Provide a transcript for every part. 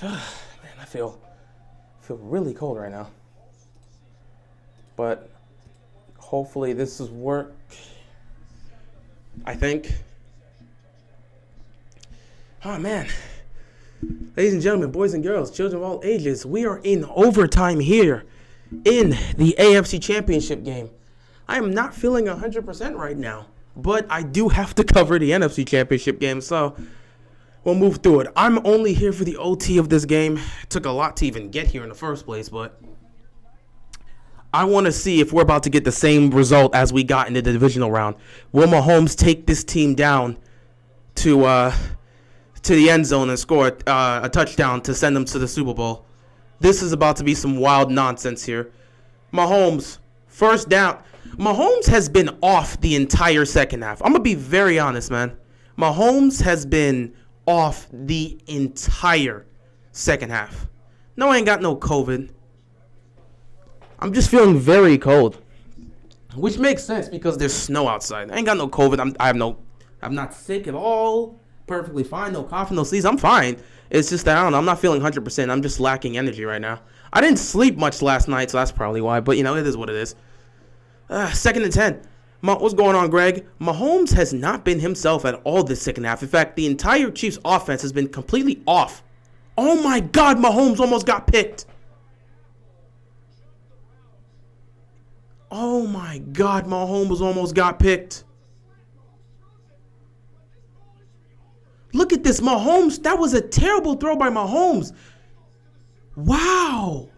Man, I feel really cold right now. But hopefully this is work. I think. Oh man. Ladies and gentlemen, boys and girls, children of all ages, we are in overtime here in the AFC Championship game. I am not feeling 100% right now, but I do have to cover the NFC Championship game, so we'll move through it. I'm only here for the OT of this game. It took a lot to even get here in the first place, but I want to see if we're about to get the same result as we got in the divisional round. Will Mahomes take this team down to the end zone and score a touchdown to send them to the Super Bowl? This is about to be some wild nonsense here. Mahomes, first down. Mahomes has been off the entire second half. I'm going to be very honest, man. Mahomes has been off the entire second half. No, I ain't got no COVID. I'm just feeling very cold, which makes sense because there's snow outside. I ain't got no COVID. I'm not sick at all. Perfectly fine. No coughing, no sneeze. I'm fine. It's just that I don't know. I'm not feeling 100%. I'm just lacking energy right now. I didn't sleep much last night, so that's probably why. But, it is what it is. 2nd and 10. What's going on, Greg? Mahomes has not been himself at all this second half. In fact, the entire Chiefs offense has been completely off. Oh, my God. Mahomes almost got picked. Oh, my God. Mahomes almost got picked. Look at this, Mahomes. That was a terrible throw by Mahomes. Wow.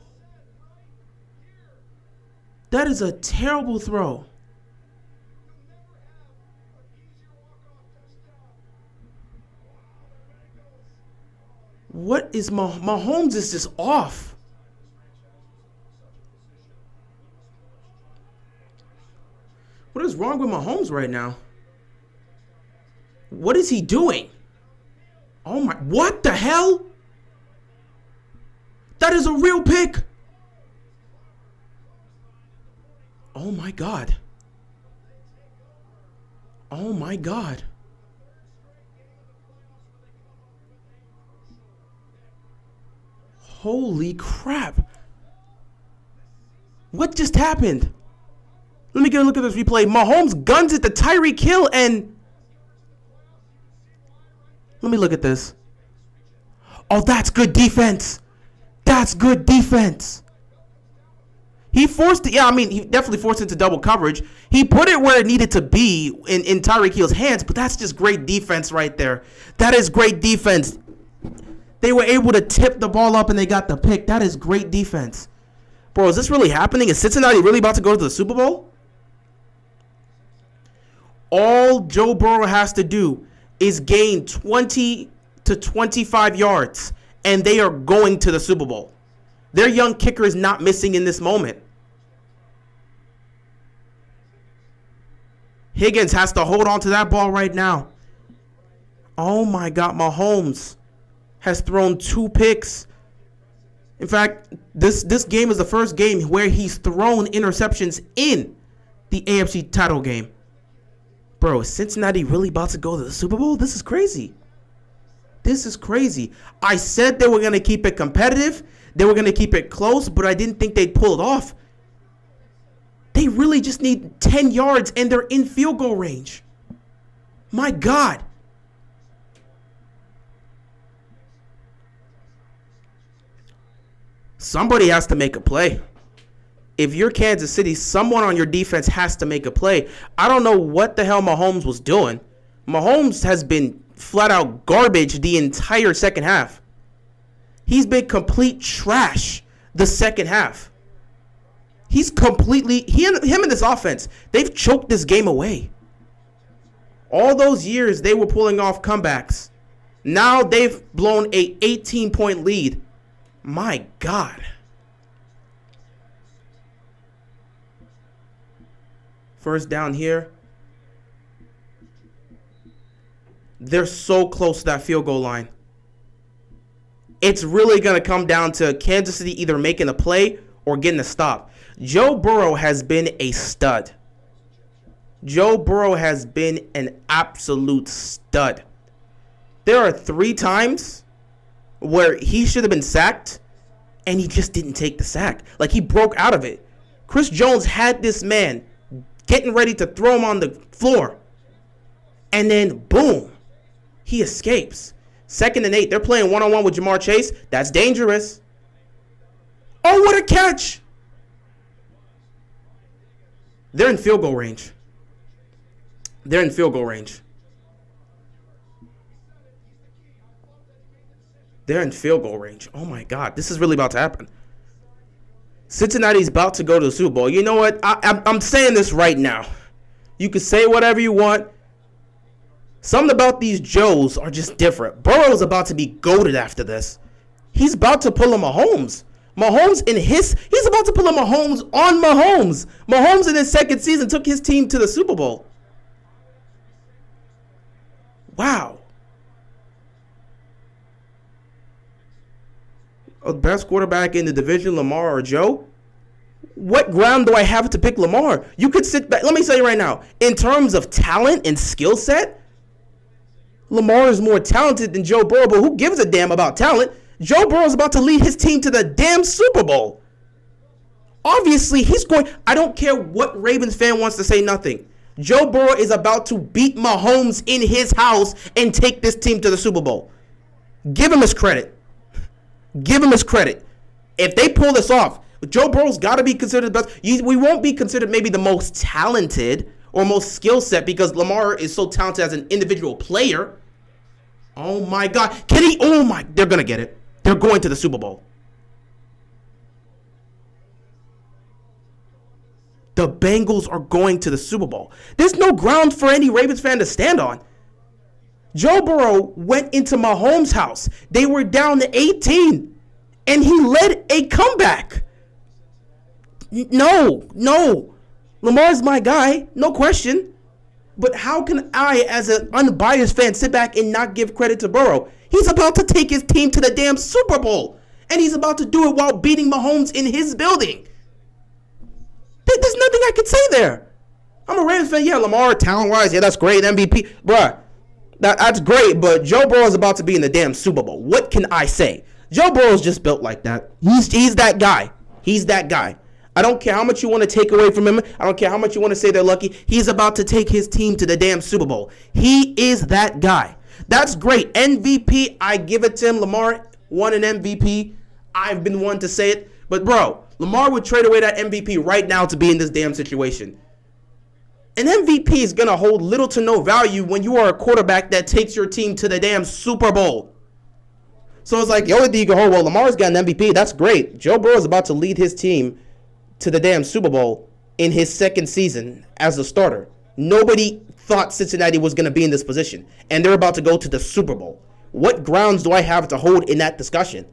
That is a terrible throw. What is Mahomes is just off. What is wrong with Mahomes right now? What is he doing? Oh my, what the hell? That is a real pick. Oh my God. Oh my God. Holy crap. What just happened? Let me get a look at this replay. Mahomes guns it to Tyreek Hill and... Let me look at this. Oh, that's good defense. That's good defense. He forced it. Yeah, he definitely forced it into double coverage. He put it where it needed to be in Tyreek Hill's hands, but that's just great defense right there. That is great defense. They were able to tip the ball up and they got the pick. That is great defense. Bro, is this really happening? Is Cincinnati really about to go to the Super Bowl? All Joe Burrow has to do is gain 20 to 25 yards, and they are going to the Super Bowl. Their young kicker is not missing in this moment. Higgins has to hold on to that ball right now. Oh, my God. Mahomes has thrown 2 picks. In fact, this game is the first game where he's thrown interceptions in the AFC title game. Bro, is Cincinnati really about to go to the Super Bowl? This is crazy. This is crazy. I said they were going to keep it competitive. They were going to keep it close, but I didn't think they'd pull it off. They really just need 10 yards, and they're in field goal range. My God. Somebody has to make a play. If you're Kansas City, someone on your defense has to make a play. I don't know what the hell Mahomes was doing. Mahomes has been flat out garbage the entire second half. He's been complete trash the second half. He's completely, him and this offense, they've choked this game away. All those years they were pulling off comebacks. Now they've blown a 18-point lead. My God. First down here. They're so close to that field goal line. It's really going to come down to Kansas City either making a play or getting a stop. Joe Burrow has been a stud. Joe Burrow has been an absolute stud. There are 3 times where he should have been sacked, and he just didn't take the sack. Like, he broke out of it. Chris Jones had this man getting ready to throw him on the floor. And then, boom, he escapes. 2nd and 8. They're playing one-on-one with Jamar Chase. That's dangerous. Oh, what a catch. They're in field goal range. They're in field goal range. They're in field goal range. Oh, my God. This is really about to happen. Cincinnati's about to go to the Super Bowl. You know what? I'm saying this right now. You can say whatever you want. Something about these Joes are just different. Burrow's about to be goated after this. He's about to pull a Mahomes. He's about to pull a Mahomes on Mahomes. Mahomes in his second season took his team to the Super Bowl. Wow. The best quarterback in the division, Lamar or Joe? What ground do I have to pick Lamar? You could sit back. Let me tell you right now. In terms of talent and skill set, Lamar is more talented than Joe Burrow, but who gives a damn about talent? Joe Burrow is about to lead his team to the damn Super Bowl. Obviously, he's going. I don't care what Ravens fan wants to say nothing. Joe Burrow is about to beat Mahomes in his house and take this team to the Super Bowl. Give him his credit. Give him his credit. If they pull this off, Joe Burrow's got to be considered the best. We won't be considered maybe the most talented or most skill set because Lamar is so talented as an individual player. Oh, my God. They're going to get it. They're going to the Super Bowl. The Bengals are going to the Super Bowl. There's no ground for any Ravens fan to stand on. Joe Burrow went into Mahomes' house. They were down to 18, and he led a comeback. No. Lamar's my guy, no question. But how can I, as an unbiased fan, sit back and not give credit to Burrow? He's about to take his team to the damn Super Bowl, and he's about to do it while beating Mahomes in his building. There's nothing I could say there. I'm a Ravens fan. Yeah, Lamar, talent-wise, yeah, that's great. MVP. Bruh, that's great, but Joe Burrow is about to be in the damn Super Bowl. What can I say? Joe Burrow's just built like that. He's that guy. He's that guy. I don't care how much you want to take away from him. I don't care how much you want to say they're lucky. He's about to take his team to the damn Super Bowl. He is that guy. That's great. MVP, I give it to him. Lamar won an MVP. I've been one to say it. But, bro, Lamar would trade away that MVP right now to be in this damn situation. An MVP is going to hold little to no value when you are a quarterback that takes your team to the damn Super Bowl. So it's like, the only thing you can hold, well, Lamar's got an MVP. That's great. Joe Burrow is about to lead his team to the damn Super Bowl in his second season as a starter. Nobody thought Cincinnati was going to be in this position, and they're about to go to the Super Bowl. What grounds do I have to hold in that discussion?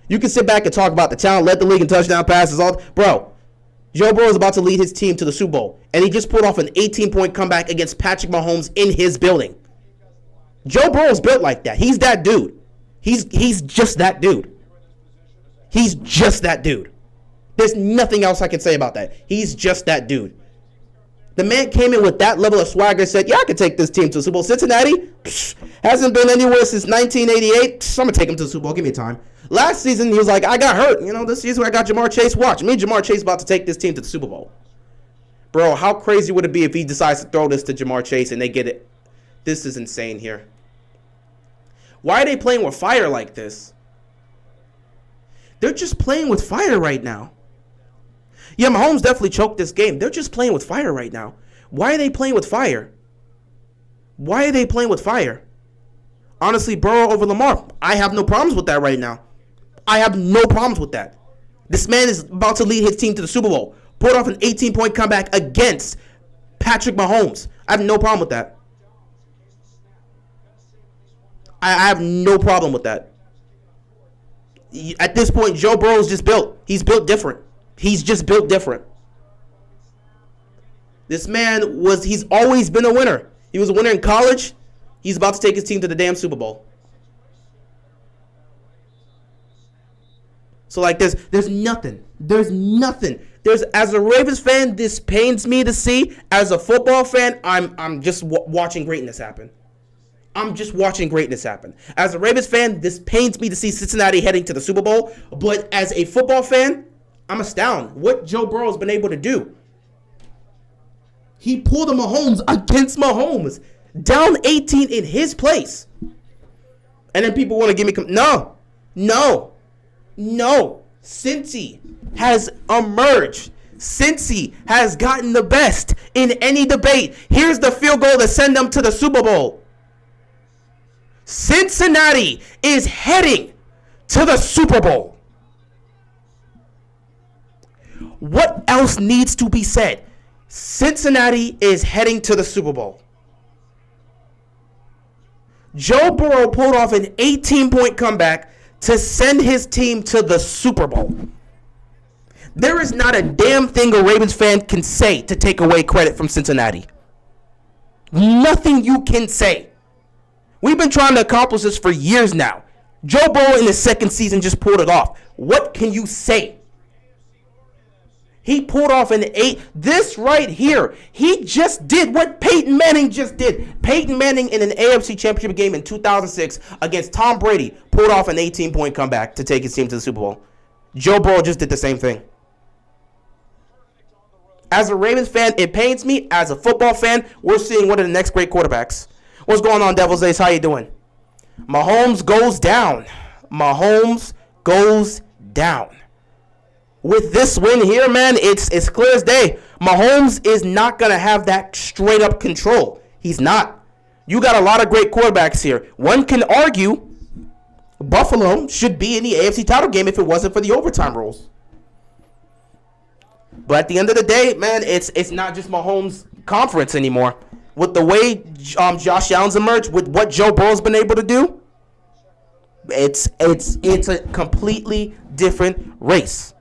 You can sit back and talk about the talent, led the league in touchdown passes. Bro, Joe Burrow is about to lead his team to the Super Bowl, and he just pulled off an 18-point comeback against Patrick Mahomes in his building. Joe Burrow's built like that. He's that dude. He's just that dude. He's just that dude. There's nothing else I can say about that. He's just that dude. The man came in with that level of swagger and said, yeah, I can take this team to the Super Bowl. Cincinnati hasn't been anywhere since 1988. I'm going to take him to the Super Bowl. Give me time. Last season, he was like, I got hurt. This season I got Jamar Chase. Watch. Me and Jamar Chase about to take this team to the Super Bowl. Bro, how crazy would it be if he decides to throw this to Jamar Chase and they get it? This is insane here. Why are they playing with fire like this? They're just playing with fire right now. Yeah, Mahomes definitely choked this game. They're just playing with fire right now. Why are they playing with fire? Why are they playing with fire? Honestly, Burrow over Lamar, I have no problems with that right now. I have no problems with that. This man is about to lead his team to the Super Bowl. Pulled off an 18-point comeback against Patrick Mahomes. I have no problem with that. I have no problem with that. At this point, Joe Burrow's just built. He's built different. He's just built different. This man he's always been a winner. He was a winner in college. He's about to take his team to the damn Super Bowl. So like there's nothing. As a Ravens fan, this pains me to see. As a football fan, I'm just watching greatness happen. I'm just watching greatness happen. As a Ravens fan, this pains me to see Cincinnati heading to the Super Bowl. But as a football fan, I'm astounded what Joe Burrow has been able to do. He pulled a Mahomes against Mahomes, down 18 in his place. And then people want to give me... No. Cincy has emerged. Cincy has gotten the best in any debate. Here's the field goal to send them to the Super Bowl. Cincinnati is heading to the Super Bowl. What else needs to be said? Cincinnati is heading to the Super Bowl. Joe Burrow pulled off an 18-point comeback to send his team to the Super Bowl. There is not a damn thing a Ravens fan can say to take away credit from Cincinnati. Nothing you can say. We've been trying to accomplish this for years now. Joe Burrow in his second season just pulled it off. What can you say? He pulled off an 8. This right here, he just did what Peyton Manning just did. Peyton Manning in an AFC Championship game in 2006 against Tom Brady pulled off an 18-point comeback to take his team to the Super Bowl. Joe Burrow just did the same thing. As a Ravens fan, it pains me. As a football fan, we're seeing one of the next great quarterbacks. What's going on, Devil's Ace? How you doing? Mahomes goes down. Mahomes goes down. With this win here, man, it's clear as day. Mahomes is not going to have that straight-up control. He's not. You got a lot of great quarterbacks here. One can argue Buffalo should be in the AFC title game if it wasn't for the overtime rules. But at the end of the day, man, it's not just Mahomes' conference anymore. With the way Josh Allen's emerged, with what Joe Burrow's been able to do, it's a completely different race.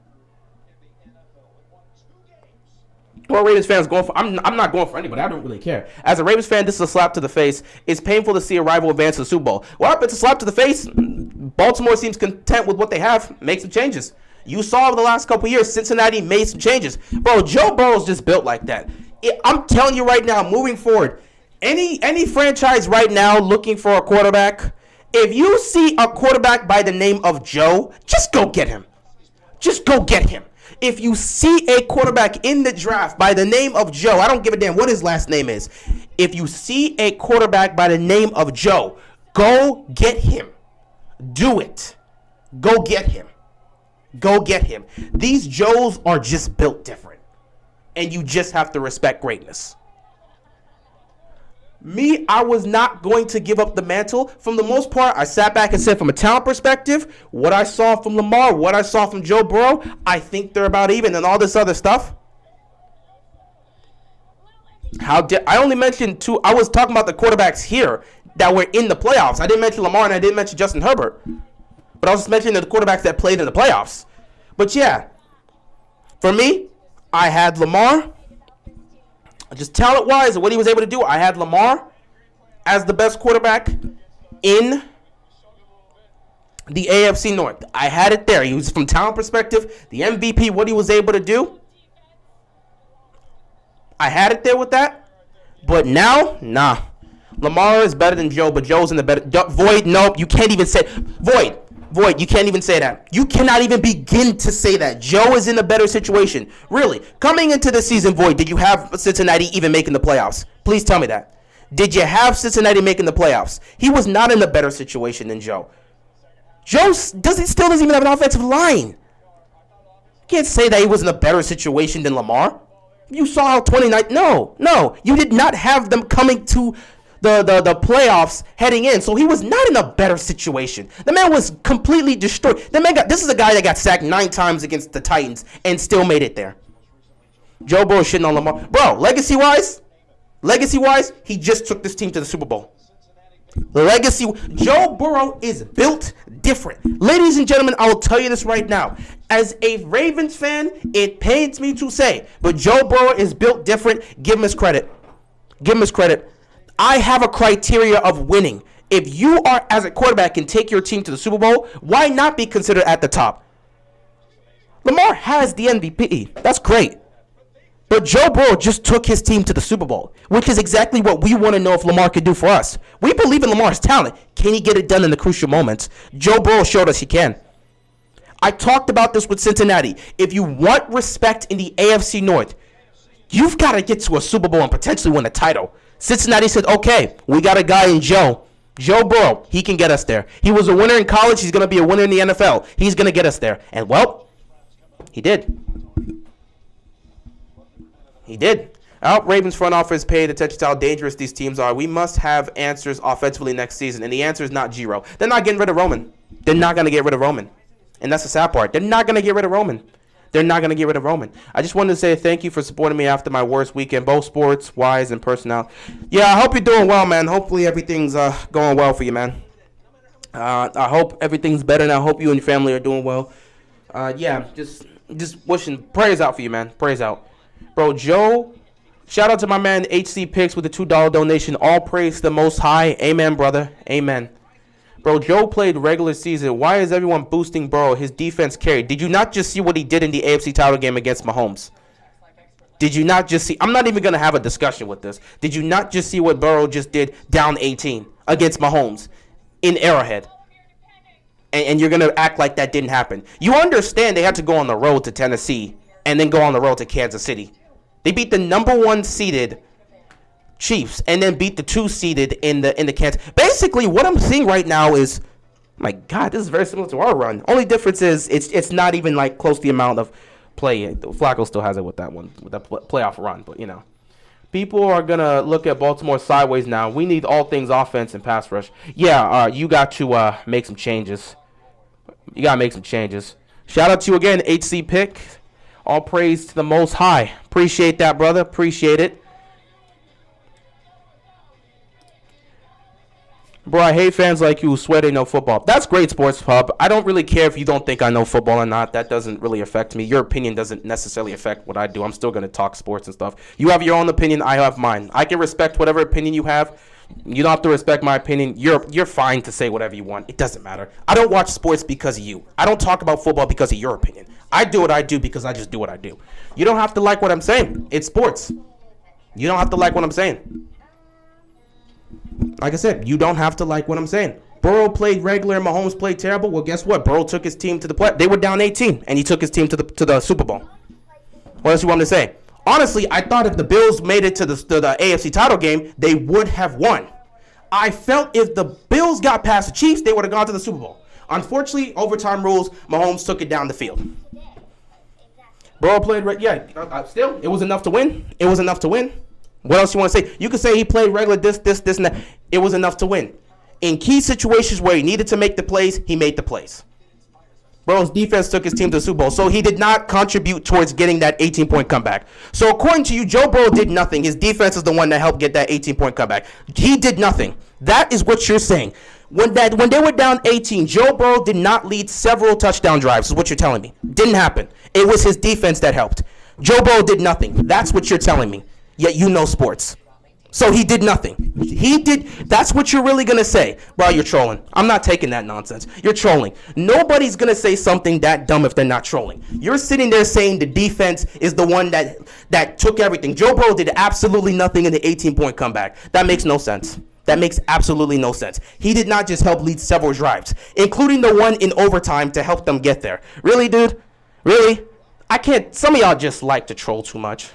Well, Ravens fans going for I'm not going for anybody. I don't really care. As a Ravens fan, this is a slap to the face. It's painful to see a rival advance to the Super Bowl. Well, it's a slap to the face. Baltimore seems content with what they have. Make some changes. You saw over the last couple of years, Cincinnati made some changes. Bro, Joe Burrow's just built like that. I'm telling you right now, moving forward, any franchise right now looking for a quarterback, if you see a quarterback by the name of Joe, just go get him. Just go get him. If you see a quarterback in the draft by the name of Joe, I don't give a damn what his last name is. If you see a quarterback by the name of Joe, go get him. Do it. Go get him. Go get him. These Joes are just built different. And you just have to respect greatness. Me, I was not going to give up the mantle. For the most part, I sat back and said, from a talent perspective, what I saw from Lamar, what I saw from Joe Burrow, I think they're about even, and all this other stuff. I only mentioned two. I was talking about the quarterbacks here that were in the playoffs. I didn't mention Lamar, and I didn't mention Justin Herbert. But I was just mentioning the quarterbacks that played in the playoffs. But yeah, for me, I had Lamar. Just talent-wise, what he was able to do, I had Lamar as the best quarterback in the AFC North. I had it there. He was, from talent perspective, the MVP, what he was able to do. I had it there with that. But now, nah. Lamar is better than Joe, but Joe's in the better. Void, nope, you can't even say. Void, you can't even say that. You cannot even begin to say that. Joe is in a better situation. Really. Coming into the season, Void, did you have Cincinnati even making the playoffs? Please tell me that. Did you have Cincinnati making the playoffs? He was not in a better situation than Joe. Joe still doesn't even have an offensive line. You can't say that he was in a better situation than Lamar. You saw how 29... No. You did not have them coming to the playoffs heading in, so he was not in a better situation. The man was completely destroyed. This is a guy that got sacked 9 times against the Titans and still made it there. Joe Burrow shitting on Lamar. Bro, legacy-wise, he just took this team to the Super Bowl. Joe Burrow is built different. Ladies and gentlemen, I will tell you this right now. As a Ravens fan, it pains me to say, but Joe Burrow is built different. Give him his credit. I have a criteria of winning. If you are, as a quarterback, can take your team to the Super Bowl, why not be considered at the top? Lamar has the MVP. That's great. But Joe Burrow just took his team to the Super Bowl, which is exactly what we want to know if Lamar could do for us. We believe in Lamar's talent. Can he get it done in the crucial moments? Joe Burrow showed us he can. I talked about this with Cincinnati. If you want respect in the AFC North, you've got to get to a Super Bowl and potentially win a title. Cincinnati said, okay, we got a guy in Joe Burrow. He can get us there. He was a winner in college. He's going to be a winner in the NFL. He's going to get us there. And, well, he did. He did. Our Ravens front office paid attention to how dangerous these teams are. We must have answers offensively next season, and the answer is not Giro. They're not getting rid of Roman. They're not going to get rid of Roman. And that's the sad part. They're not going to get rid of Roman. They're not going to get rid of Roman. I just wanted to say thank you for supporting me after my worst weekend, both sports-wise and personnel. Yeah, I hope you're doing well, man. Hopefully everything's going well for you, man. I hope everything's better, and I hope you and your family are doing well. Yeah, just wishing prayers out for you, man. Prayers out. Bro, Joe, shout out to my man HC Picks with the $2 donation. All praise to the Most High. Amen, brother. Amen. Bro, Joe played regular season. Why is everyone boosting Burrow? His defense carried. Did you not just see what he did in the AFC title game against Mahomes? Did you not just see? I'm not even going to have a discussion with this. Did you not just see what Burrow just did down 18 against Mahomes in Arrowhead? And you're going to act like that didn't happen. You understand they had to go on the road to Tennessee and then go on the road to Kansas City. They beat the number 1 seeded Chiefs and then beat the 2 seeded in the Kansas. Basically, what I'm seeing right now is, my God, this is very similar to our run. Only difference is it's not even like close to the amount of play. Flacco still has it with that one, with that playoff run. But you know, people are gonna look at Baltimore sideways now. We need all things offense and pass rush. Yeah, you got to make some changes. You gotta make some changes. Shout out to you again, HC Pick. All praise to the Most High. Appreciate that, brother. Appreciate it. Bro, I hate fans like you who swear they know football. That's great, Sports Pub. I don't really care if you don't think I know football or not. That doesn't really affect me. Your opinion doesn't necessarily affect what I do. I'm still going to talk sports and stuff. You have your own opinion. I have mine. I can respect whatever opinion you have. You don't have to respect my opinion. You're fine to say whatever you want. It doesn't matter. I don't watch sports because of you. I don't talk about football because of your opinion. I do what I do because I just do what I do. You don't have to like what I'm saying. It's sports. You don't have to like what I'm saying. Like I said, you don't have to like what I'm saying. Burrow played regular and Mahomes played terrible. Well, guess what? Burrow took his team to the play. They were down 18, and he took his team to the Super Bowl. What else you want me to say? Honestly, I thought if the Bills made it to the AFC title game, they would have won. I felt if the Bills got past the Chiefs, they would have gone to the Super Bowl. Unfortunately, overtime rules, Mahomes took it down the field. Burrow played, still, it was enough to win. It was enough to win. What else you want to say? You could say he played regular this, and that. It was enough to win. In key situations where he needed to make the plays, he made the plays. Burrow's defense took his team to the Super Bowl, so he did not contribute towards getting that 18-point comeback. So according to you, Joe Burrow did nothing. His defense is the one that helped get that 18-point comeback. He did nothing. That is what you're saying. When they were down 18, Joe Burrow did not lead several touchdown drives, is what you're telling me. Didn't happen. It was his defense that helped. Joe Burrow did nothing. That's what you're telling me. Yet you know sports. So he did nothing. That's what you're really going to say. Bro, you're trolling. I'm not taking that nonsense. You're trolling. Nobody's going to say something that dumb if they're not trolling. You're sitting there saying the defense is the one that took everything. Joe Burrow did absolutely nothing in the 18-point comeback. That makes no sense. That makes absolutely no sense. He did not just help lead several drives, including the one in overtime to help them get there. Really, dude? Really? I can't. Some of y'all just like to troll too much.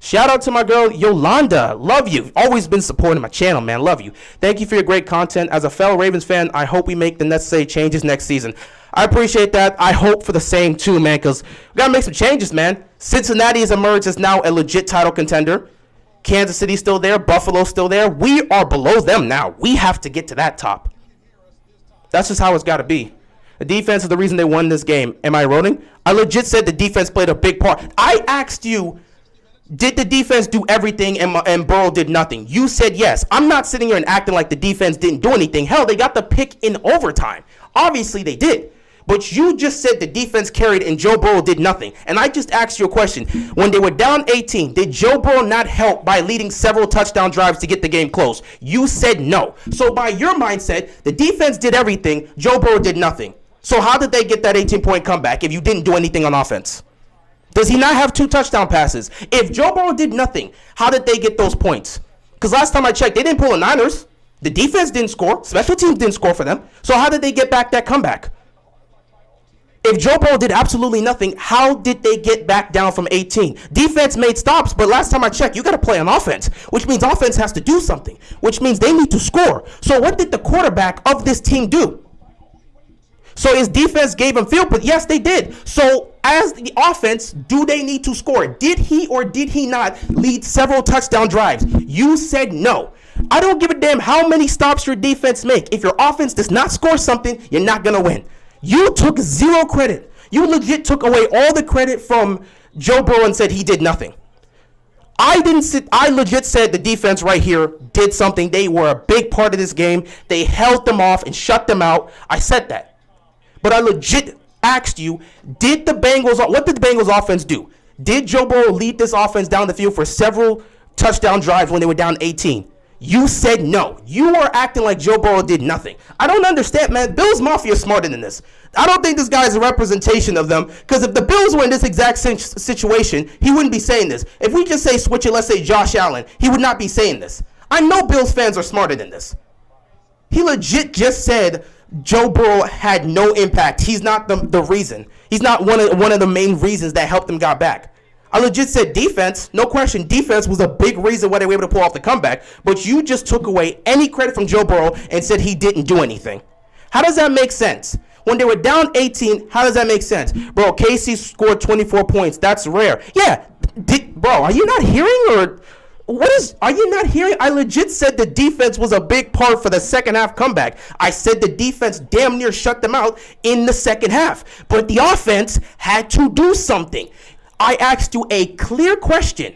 Shout out to my girl, Yolanda. Love you. Always been supporting my channel, man. Love you. Thank you for your great content. As a fellow Ravens fan, I hope we make the necessary changes next season. I appreciate that. I hope for the same, too, man, because we got to make some changes, man. Cincinnati has emerged as now a legit title contender. Kansas City's still there. Buffalo's still there. We are below them now. We have to get to that top. That's just how it's got to be. The defense is the reason they won this game. Am I rolling? I legit said the defense played a big part. I asked you, did the defense do everything and Burrow did nothing? You said yes. I'm not sitting here and acting like the defense didn't do anything. Hell, they got the pick in overtime. Obviously, they did. But you just said the defense carried and Joe Burrow did nothing. And I just asked you a question. When they were down 18, did Joe Burrow not help by leading several touchdown drives to get the game close? You said no. So by your mindset, the defense did everything. Joe Burrow did nothing. So how did they get that 18-point comeback if you didn't do anything on offense? Does he not have 2 touchdown passes? If Joe Burrow did nothing, how did they get those points? Because last time I checked, they didn't pull the Niners. The defense didn't score. Special teams didn't score for them. So how did they get back that comeback? If Joe Burrow did absolutely nothing, how did they get back down from 18? Defense made stops, but last time I checked, you got to play on offense, which means offense has to do something, which means they need to score. So what did the quarterback of this team do? So his defense gave him field, but yes, they did. So as the offense, do they need to score? Did he or did he not lead several touchdown drives? You said no. I don't give a damn how many stops your defense make. If your offense does not score something, you're not going to win. You took 0 credit. You legit took away all the credit from Joe Burrow and said he did nothing. I legit said the defense right here did something. They were a big part of this game. They held them off and shut them out. I said that. But I legit asked you, what did the Bengals offense do? Did Joe Burrow lead this offense down the field for several touchdown drives when they were down 18? You said no. You are acting like Joe Burrow did nothing. I don't understand, man. Bills Mafia is smarter than this. I don't think this guy is a representation of them, because if the Bills were in this exact situation, he wouldn't be saying this. If we just say switch it, let's say Josh Allen, he would not be saying this. I know Bills fans are smarter than this. He legit just said Joe Burrow had no impact. He's not the reason. He's not one of the main reasons that helped them got back. I legit said defense, no question. Defense was a big reason why they were able to pull off the comeback. But you just took away any credit from Joe Burrow and said he didn't do anything. How does that make sense? When they were down 18, how does that make sense? Bro, Casey scored 24 points. That's rare. Yeah, bro, are you not hearing or... Are you not hearing? I legit said the defense was a big part for the second half comeback. I said the defense damn near shut them out in the second half. But the offense had to do something. I asked you a clear question.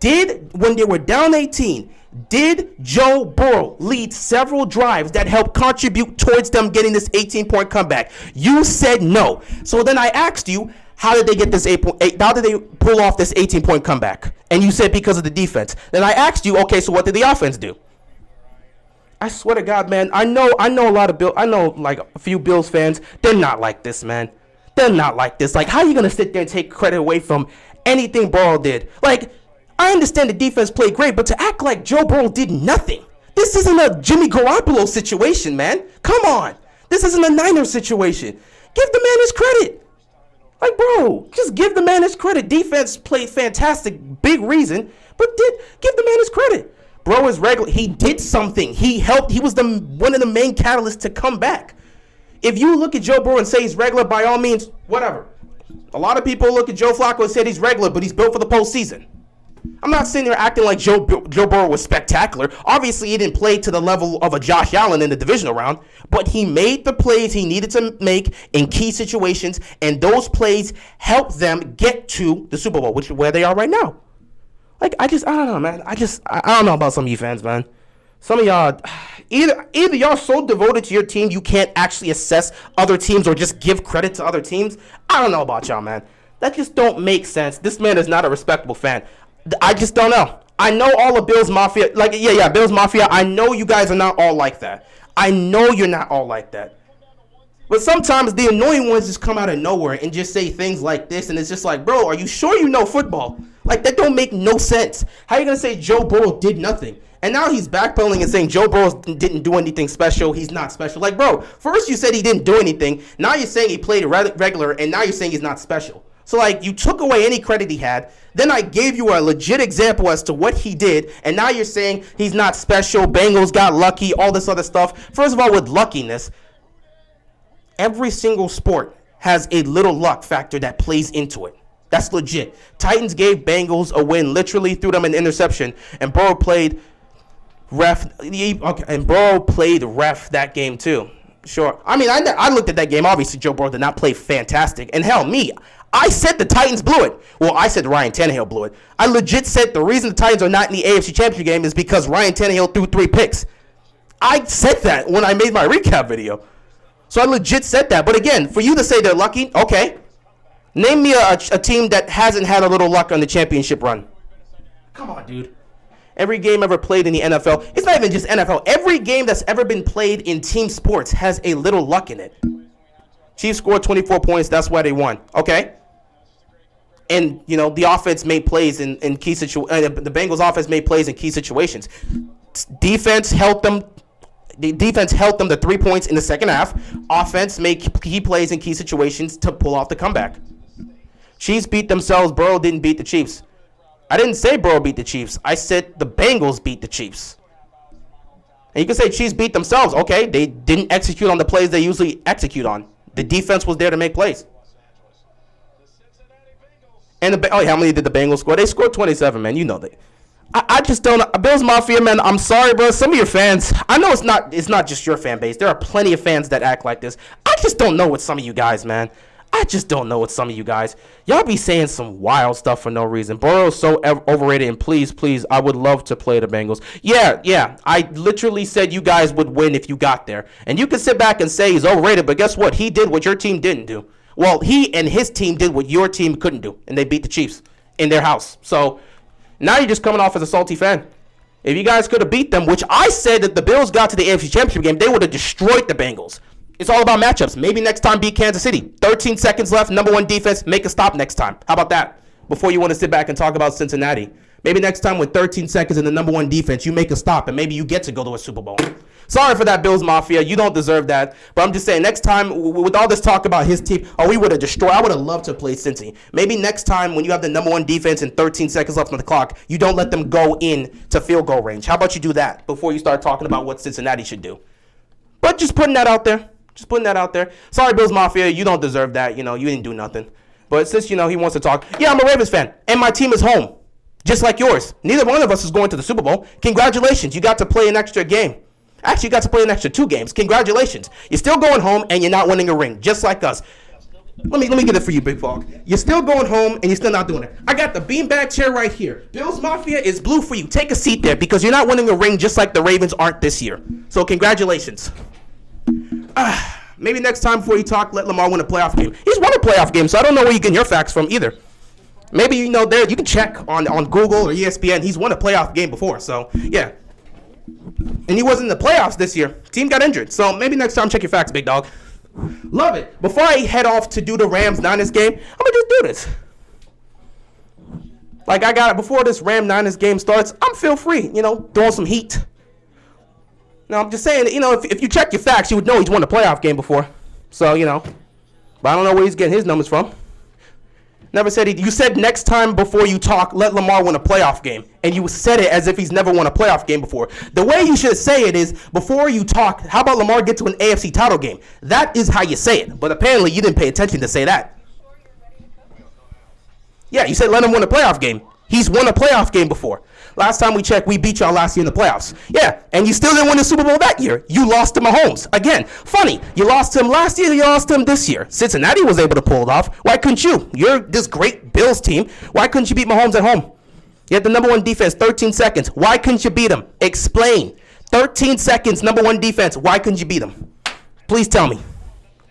When they were down 18, did Joe Burrow lead several drives that helped contribute towards them getting this 18-point comeback? You said no. So then I asked you, how did they get this how did they pull off this 18-point comeback? And you said because of the defense. Then I asked you, okay, so what did the offense do? I swear to God, man, I know like a few Bills fans, they're not like this, man. They're not like this. Like, how are you going to sit there and take credit away from anything Burrow did? Like, I understand the defense played great, but to act like Joe Burrow did nothing. This isn't a Jimmy Garoppolo situation, man. Come on. This isn't a Niners situation. Give the man his credit. Like, bro, just give the man his credit. Defense played fantastic, big reason, but give the man his credit. Bro is regular. He did something. He helped. He was one of the main catalysts to come back. If you look at Joe Burrow and say he's regular, by all means, whatever. A lot of people look at Joe Flacco and said he's regular, but he's built for the postseason. I'm not sitting there acting like Joe Burrow was spectacular. Obviously, he didn't play to the level of a Josh Allen in the divisional round, but he made the plays he needed to make in key situations, and those plays helped them get to the Super Bowl, which is where they are right now. Like, I don't know, man. I don't know about some of you fans, man. Some of y'all, either y'all so devoted to your team you can't actually assess other teams or just give credit to other teams. I don't know about y'all, man. That just don't make sense. This man is not a respectable fan. I just don't know. I know all of Bills Mafia, like, yeah, Bills Mafia, I know you guys are not all like that. I know you're not all like that. But sometimes the annoying ones just come out of nowhere and just say things like this, and it's just like, bro, are you sure you know football? Like, that don't make no sense. How are you going to say Joe Burrow did nothing? And now he's backpedaling and saying Joe Burrow didn't do anything special. He's not special. Like, bro, first you said he didn't do anything. Now you're saying he played regular, and now you're saying he's not special. So, like, you took away any credit he had. Then I gave you a legit example as to what he did, and now you're saying he's not special, Bengals got lucky, all this other stuff. First of all, with luckiness, every single sport has a little luck factor that plays into it. That's legit. Titans gave Bengals a win, literally threw them an interception, and Burrow played ref that game too. Sure. I mean, I looked at that game. Obviously, Joe Burrow did not play fantastic. And hell, I said the Titans blew it. Well, I said Ryan Tannehill blew it. I legit said the reason the Titans are not in the AFC Championship game is because Ryan Tannehill threw 3 picks. I said that when I made my recap video. So I legit said that. But again, for you to say they're lucky, okay. Name me a team that hasn't had a little luck on the championship run. Come on, dude. Every game ever played in the NFL, it's not even just NFL. Every game that's ever been played in team sports has a little luck in it. Chiefs scored 24 points. That's why they won. Okay. And, the offense made plays in key situations. The Bengals offense made plays in key situations. Defense helped them. The defense helped them to 3 points in the second half. Offense made key plays in key situations to pull off the comeback. Chiefs beat themselves. Burrow didn't beat the Chiefs. I didn't say Burrow beat the Chiefs. I said the Bengals beat the Chiefs. And you can say Chiefs beat themselves. Okay, they didn't execute on the plays they usually execute on. The defense was there to make plays. And how many did the Bengals score? They scored 27, man. You know that. I just don't. Bills Mafia, man. I'm sorry, bro. Some of your fans. I know it's not just your fan base. There are plenty of fans that act like this. I just don't know what some of you guys, man. I just don't know what some of you guys. Y'all be saying some wild stuff for no reason. Burrow's so overrated, and please, I would love to play the Bengals. Yeah. I literally said you guys would win if you got there. And you can sit back and say he's overrated, but guess what? He did what your team didn't do. Well, he and his team did what your team couldn't do, and they beat the Chiefs in their house. So now you're just coming off as a salty fan. If you guys could have beat them, which I said that the Bills got to the AFC Championship game, they would have destroyed the Bengals. It's all about matchups. Maybe next time beat Kansas City. 13 seconds left, number one defense, make a stop next time. How about that? Before you want to sit back and talk about Cincinnati. Maybe next time with 13 seconds in the number one defense, you make a stop, and maybe you get to go to a Super Bowl. Sorry for that, Bills Mafia. You don't deserve that. But I'm just saying, next time, with all this talk about his team, we would have destroyed. I would have loved to play Cincy. Maybe next time when you have the number one defense and 13 seconds left on the clock, you don't let them go in to field goal range. How about you do that before you start talking about what Cincinnati should do? But just putting that out there. Sorry, Bills Mafia. You don't deserve that. You didn't do nothing. But since, he wants to talk. Yeah, I'm a Ravens fan. And my team is home. Just like yours. Neither one of us is going to the Super Bowl. Congratulations. You got to play an extra game. Actually, you got to play an extra 2 games. Congratulations. You're still going home, and you're not winning a ring, just like us. Let me get it for you, Big Fog. You're still going home, and you're still not doing it. I got the beanbag chair right here. Bills Mafia is blue for you. Take a seat there, because you're not winning a ring just like the Ravens aren't this year. So congratulations. Maybe next time before you talk, let Lamar win a playoff game. He's won a playoff game, so I don't know where you get your facts from either. Maybe, there you can check on Google or ESPN. He's won a playoff game before, so yeah. And he wasn't in the playoffs this year. Team got injured. So maybe next time check your facts, big dog. Love it. Before I head off to do the Rams-Niners game, I'm going to just do this. Like I got it before this Rams-Niners game starts. I'm feel free, throwing some heat. Now, I'm just saying, if you check your facts, you would know he's won a playoff game before. So, but I don't know where he's getting his numbers from. Never said you said next time before you talk, let Lamar win a playoff game. And you said it as if he's never won a playoff game before. The way you should say it is, before you talk, how about Lamar get to an AFC title game? That is how you say it. But apparently you didn't pay attention to say that. Yeah, you said let him win a playoff game. He's won a playoff game before. Last time we checked, we beat y'all last year in the playoffs. Yeah, and you still didn't win the Super Bowl that year. You lost to Mahomes. Again, funny. You lost to him last year, you lost to him this year. Cincinnati was able to pull it off. Why couldn't you? You're this great Bills team. Why couldn't you beat Mahomes at home? You had the number one defense, 13 seconds. Why couldn't you beat him? Explain. 13 seconds, number one defense. Why couldn't you beat him? Please tell me.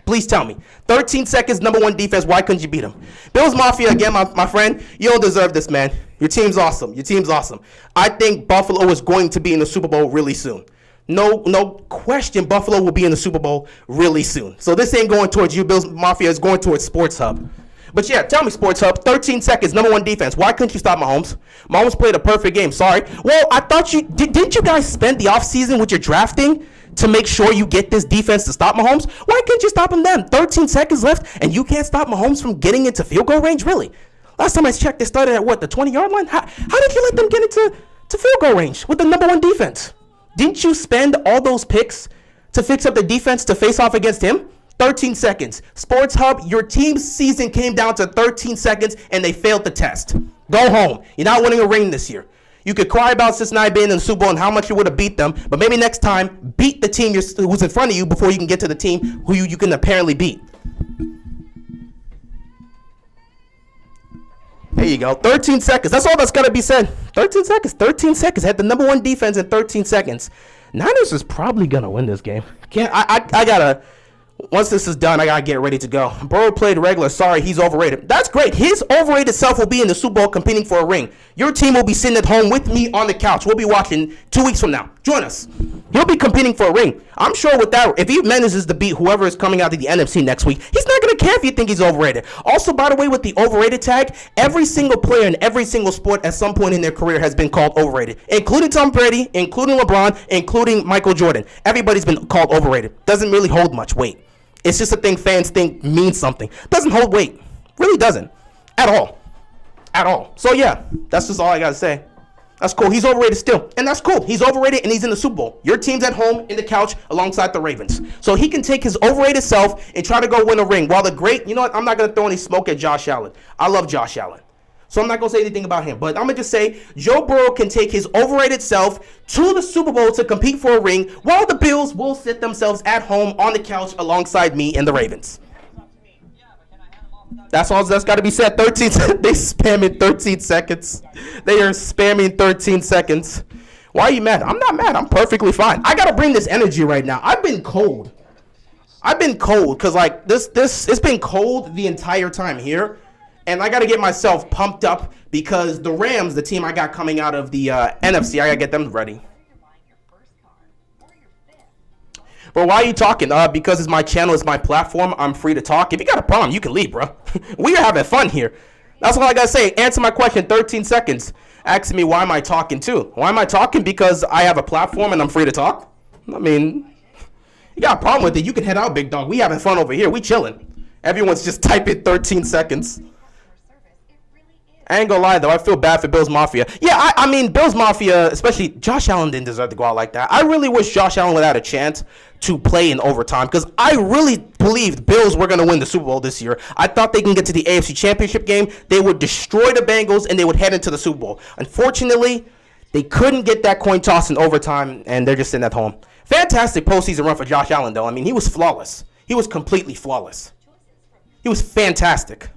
13 seconds, number one defense. Why couldn't you beat him? Bills Mafia, again, my friend, you don't deserve this, man. Your team's awesome. I think Buffalo is going to be in the Super Bowl really soon. No question, Buffalo will be in the Super Bowl really soon. So this ain't going towards you, Bills Mafia. It's going towards Sports Hub. But yeah, tell me, Sports Hub, 13 seconds, number one defense. Why couldn't you stop Mahomes? Mahomes played a perfect game. Sorry. Well, I thought didn't you guys spend the offseason with your drafting to make sure you get this defense to stop Mahomes? Why couldn't you stop him then? 13 seconds left, and you can't stop Mahomes from getting into field goal range? Really? Last time I checked, they started at the 20-yard line? How did you let them get into field goal range with the number one defense? Didn't you spend all those picks to fix up the defense to face off against him? 13 seconds. Sports Hub, your team's season came down to 13 seconds, and they failed the test. Go home. You're not winning a ring this year. You could cry about Cincinnati being in the Super Bowl and how much you would have beat them, but maybe next time, beat the team who's in front of you before you can get to the team who you can apparently beat. There you go. 13 seconds. That's all that's got to be said. 13 seconds. 13 seconds. Had the number one defense in 13 seconds. Niners is probably going to win this game. I got to, once this is done, I got to get ready to go. Burrow played regular. Sorry, he's overrated. That's great. His overrated self will be in the Super Bowl competing for a ring. Your team will be sitting at home with me on the couch. We'll be watching 2 weeks from now. Join us. He'll be competing for a ring. I'm sure with that, if he manages to beat whoever is coming out of the NFC next week, he's not going to care if you think he's overrated. Also, by the way, with the overrated tag, every single player in every single sport at some point in their career has been called overrated, including Tom Brady, including LeBron, including Michael Jordan. Everybody's been called overrated. Doesn't really hold much weight. It's just a thing fans think means something. Doesn't hold weight. Really doesn't. At all. At all. So, yeah, that's just all I got to say. That's cool. He's overrated still. And that's cool. He's overrated and he's in the Super Bowl. Your team's at home in the couch alongside the Ravens. So he can take his overrated self and try to go win a ring. While the great, you know what? I'm not going to throw any smoke at Josh Allen. I love Josh Allen. So I'm not going to say anything about him. But I'm going to just say Joe Burrow can take his overrated self to the Super Bowl to compete for a ring while the Bills will sit themselves at home on the couch alongside me and the Ravens. That's all that's got to be said. 13. They spamming 13 seconds. They are spamming 13 seconds. Why are you mad? I'm not mad. I'm perfectly fine. I got to bring this energy right now. I've been cold. Because, like, this, it's been cold the entire time here. And I got to get myself pumped up because the Rams, the team I got coming out of the NFC, I got to get them ready. Bro, why are you talking? Because it's my channel, it's my platform. I'm free to talk. If you got a problem, you can leave, bro. We are having fun here. That's all I got to say. Answer my question, 13 seconds. Asking me why am I talking too? Why am I talking? Because I have a platform and I'm free to talk. I mean, you got a problem with it, you can head out, big dog. We having fun over here. We chilling. Everyone's just typing 13 seconds. I ain't gonna lie, though. I feel bad for Bills Mafia. Yeah, I mean, Bills Mafia, especially Josh Allen didn't deserve to go out like that. I really wish Josh Allen would have had a chance to play in overtime because I really believed Bills were going to win the Super Bowl this year. I thought they can get to the AFC Championship game. They would destroy the Bengals, and they would head into the Super Bowl. Unfortunately, they couldn't get that coin toss in overtime, and they're just sitting at home. Fantastic postseason run for Josh Allen, though. I mean, he was flawless. He was completely flawless. He was fantastic.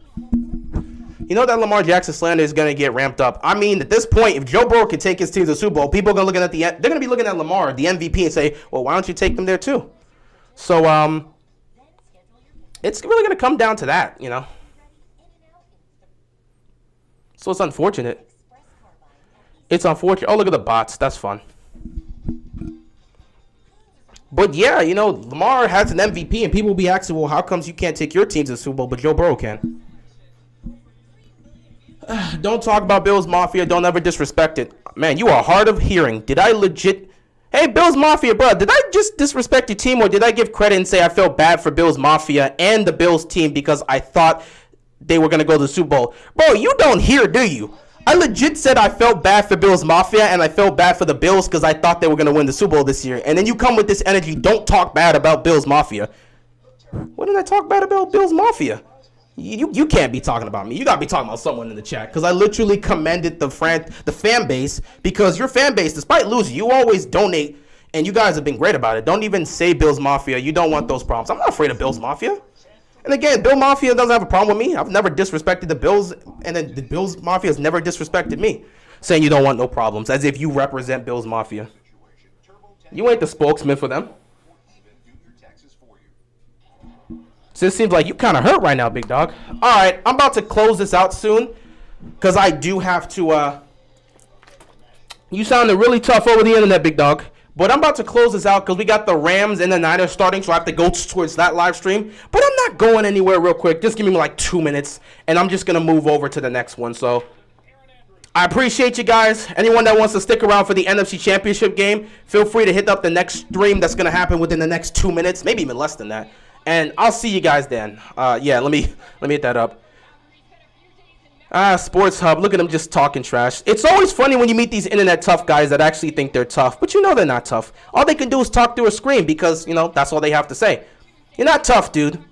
You know that Lamar Jackson slander is going to get ramped up. I mean, at this point, if Joe Burrow can take his team to the Super Bowl, people are going to look at they're going to be looking at Lamar, the MVP, and say, well, why don't you take them there too? So, it's really going to come down to that, you know. So it's unfortunate. It's unfortunate. Oh, look at the bots. That's fun. But yeah, you know, Lamar has an MVP, and people will be asking, well, how comes you can't take your team to the Super Bowl, but Joe Burrow can? Don't talk about Bills Mafia. Don't ever disrespect it. Man, you are hard of hearing. Did I legit... Hey, Bills Mafia, bro, did I just disrespect your team, or did I give credit and say I felt bad for Bills Mafia and the Bills team because I thought they were going to go to the Super Bowl? Bro, you don't hear, do you? I legit said I felt bad for Bills Mafia and I felt bad for the Bills because I thought they were going to win the Super Bowl this year. And then you come with this energy, don't talk bad about Bills Mafia. When did I talk bad about Bills Mafia? You can't be talking about me. You got to be talking about someone in the chat because I literally commended the fan base because your fan base, despite losing, you always donate and you guys have been great about it. Don't even say Bills Mafia. You don't want those problems. I'm not afraid of Bills Mafia. And again, Bill Mafia doesn't have a problem with me. I've never disrespected the Bills, and then the Bills Mafia has never disrespected me, saying you don't want no problems, as if you represent Bills Mafia. You ain't the spokesman for them. So it seems like you kind of hurt right now, big dog. All right, I'm about to close this out soon because I do have to. You sounded really tough over the internet, big dog. But I'm about to close this out because we got the Rams and the Niners starting, so I have to go towards that live stream. But I'm not going anywhere real quick. Just give me like 2 minutes, and I'm just going to move over to the next one. So I appreciate you guys. Anyone that wants to stick around for the NFC Championship game, feel free to hit up the next stream that's going to happen within the next 2 minutes, maybe even less than that. And I'll see you guys then. Yeah, let me hit that up. Sports Hub. Look at them just talking trash. It's always funny when you meet these internet tough guys that actually think they're tough, but you know they're not tough. All they can do is talk through a screen because, you know, that's all they have to say. You're not tough, dude.